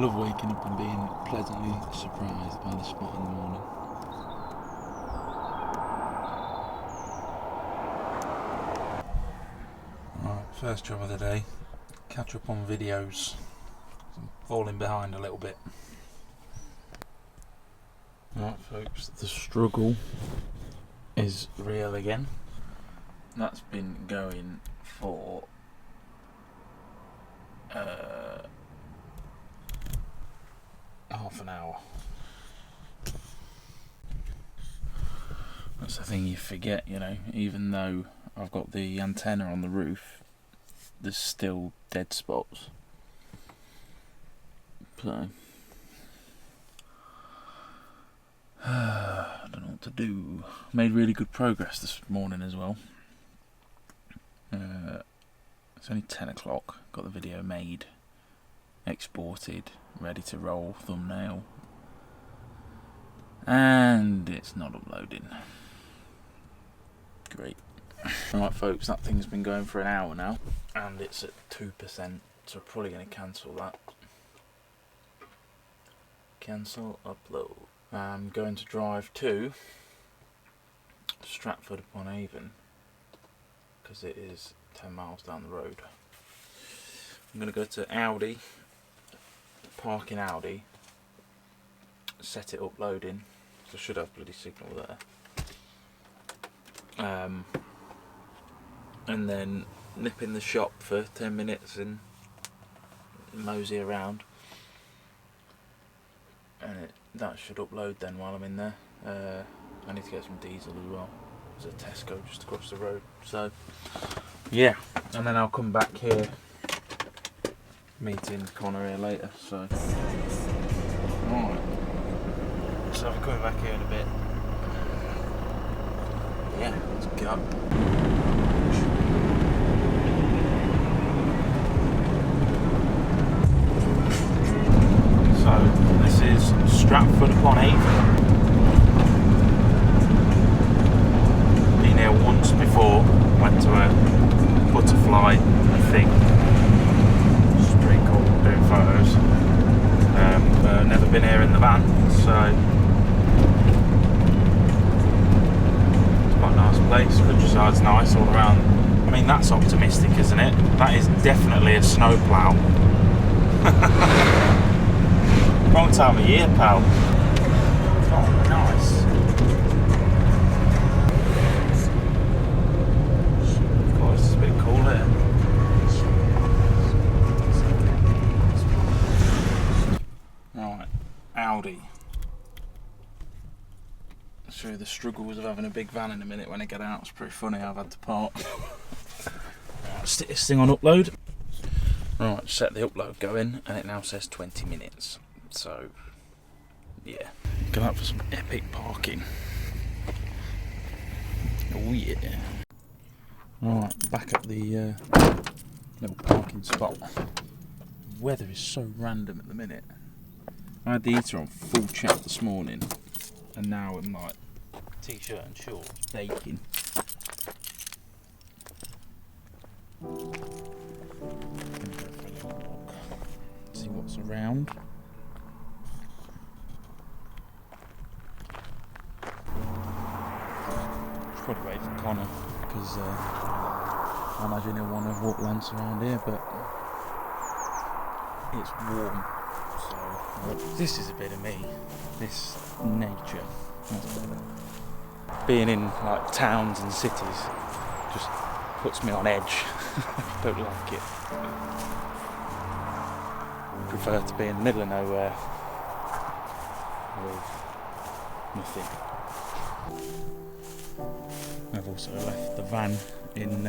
love waking up and being pleasantly surprised by the spot in the morning. Alright, first job of the day, catch up on videos. I'm falling behind a little bit. Alright folks, the struggle is real again. That's been going for half an hour. That's the thing you forget, you know, even though I've got the antenna on the roof, there's still dead spots. So I don't know what to do. Made really good progress this morning as well. It's only 10 o'clock, got the video made, exported, ready to roll, thumbnail, and it's not uploading. Great. Alright folks, that thing's been going for an hour now, and it's at 2%, so I'm probably going to cancel that. Cancel, upload. I'm going to drive to Stratford upon Avon, because it is 10 miles down the road. I'm going to go to Audi, park in Audi, set it up loading, so I should have bloody signal there. And then nip in the shop for 10 minutes and mosey around. And that should upload then while I'm in there. I need to get some diesel as well. There's a Tesco just across the road. So yeah, and then I'll come back here, meeting Connor here later. So alright, so I'll be coming back here in a bit. Yeah, let's go. So this is Stratford upon Avon. Been here once before, went to a butterfly thing, which is pretty cool, doing photos. Never been here in the van, so it's quite a nice place. Countryside's nice all around. I mean, that's optimistic, isn't it? That is definitely a snowplow. Wrong time of year, pal. Oh, nice. Of course, it's a bit cool here. Right, Audi. I'll show you the struggles of having a big van in a minute when I get out. It's pretty funny, I've had to park. Right, stick this thing on upload. Right, set the upload going, and it now says 20 minutes. So, yeah, go out for some epic parking. Oh yeah. Right, back at the little parking spot. Weather is so random at the minute. I had the heater on full chat this morning, and now I'm like t-shirt and shorts, baking. See what's around. Probably wait for Connor, because I imagine he'll want to walk lance around here, but it's warm, so this is a bit of me, this nature. That's better. Being in like towns and cities just puts me on edge. Don't like it. Prefer to be in the middle of nowhere with nothing. I've also left the van in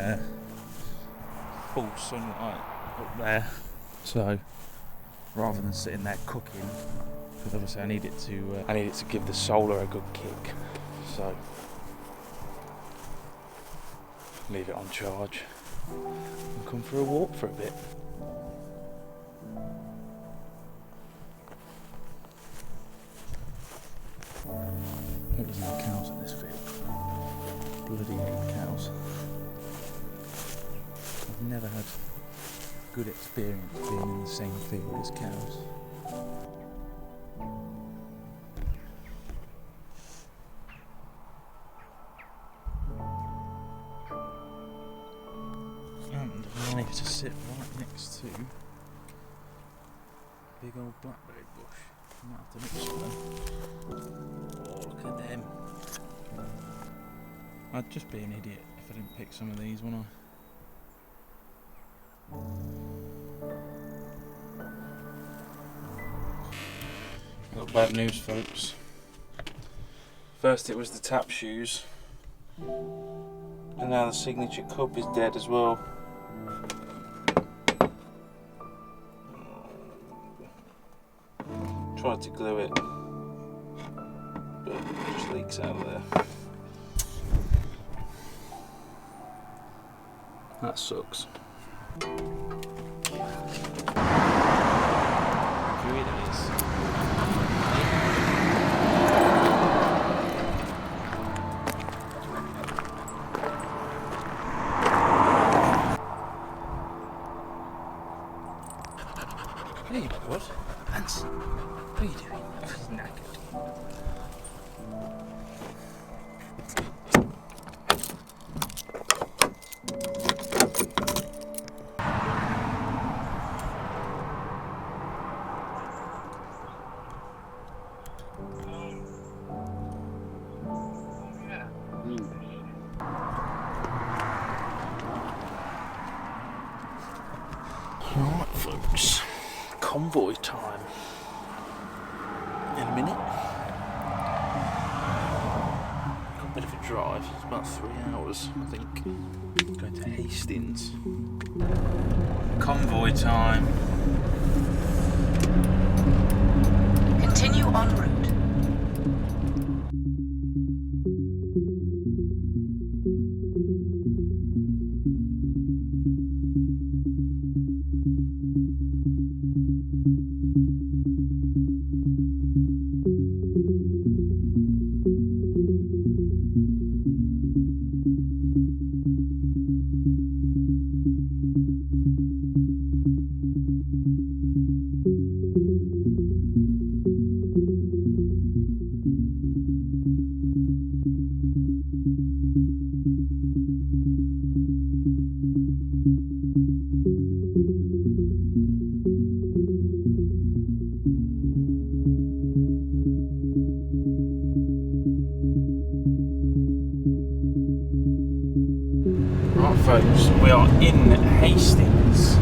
full sunlight up there, so rather than sitting there cooking, because obviously I need it to give the solar a good kick, so leave it on charge and come for a walk for a bit. Hope there's no cows in this field. Bloody hate cows. I've never had good experience being in the same field as cows. nice to sit right next to big old blackberry bush. I might have to look somewhere. Oh, look at them. I'd just be an idiot if I didn't pick some of these, wouldn't I? Got bad news, folks. First it was the tap shoes, and now the signature cup is dead as well. Tried to glue it, but it just leaks out of there. That sucks. Here it is. Hey, what? Hans, what are you doing? He's knackered. Right, folks, convoy time. In a minute. Got a bit of a drive, it's about 3 hours, I think. Going to Hastings. Convoy time. Continue en route. Right, folks, we are in Hastings.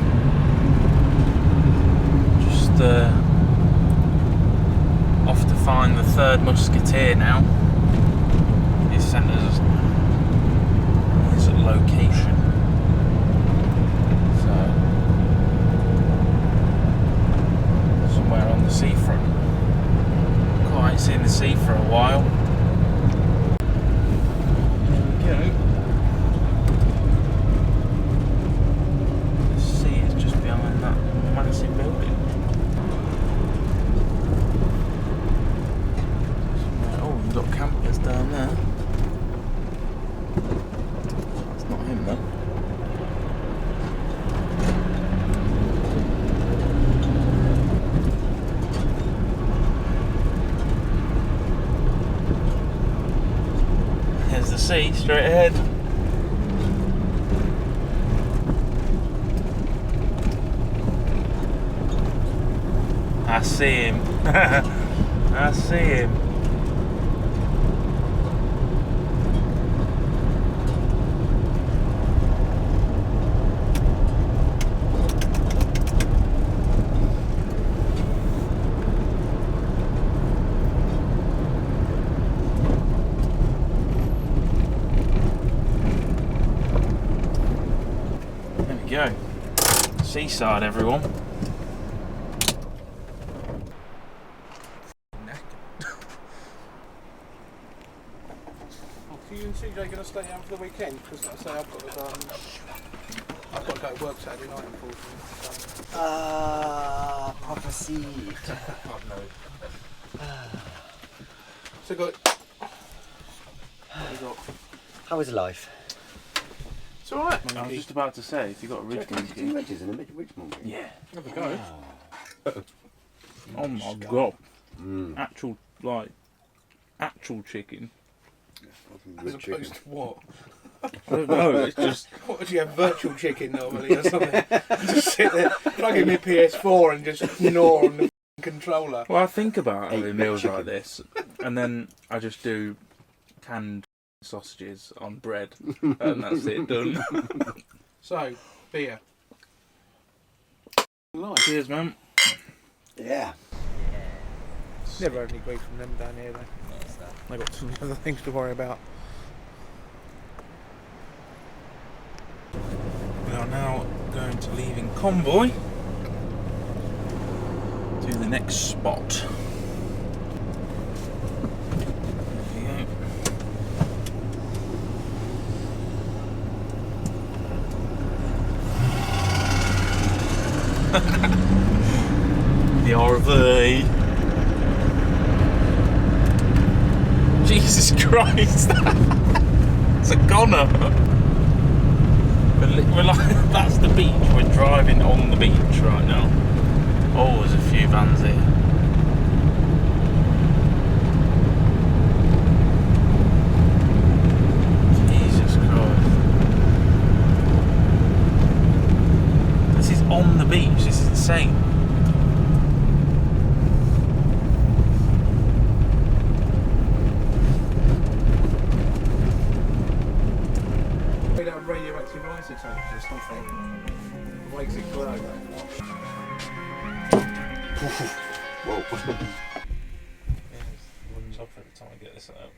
Just off to find the third musketeer now. He's sent us his location. So, somewhere on the seafront. Quite seen the sea for a while. There we go. Massive building. Oh, we've got campers down there. That's not him though. Here's the sea straight ahead. I see him. I see him. There we go. Seaside, everyone. You and CJ going to stay down for the weekend? Because like I say, I've got to go to work Saturday night, unfortunately. Prophecy. Oh no. So got. What have you got? How is life? It's all right. I was just about to say, if you got a rich monkey. Ridges in a rich monkey. Yeah. Have a go. Oh my god. Mm. Actual chicken. As opposed to what? I don't know, it's just... What, do you have virtual chicken normally or something? Just sit there, plug in my PS4 and just gnaw on the controller. Well, I think about having meals chicken. like this, and then I just do canned sausages on bread, and that's it, done. So, beer. Nice. Cheers, man. Yeah. Never had any grief from them down here though. They've got some other things to worry about. We are now going to leaving Convoy to the next spot. There you go. The RV. Jesus Christ! It's a goner. We're like, that's the beach. We're driving on the beach right now. Oh, there's a few vans here. Jesus Christ. This is on the beach. This is insane. Radioactive isotope or something. Makes it glow. Whoa. Lunge off every time I get this out.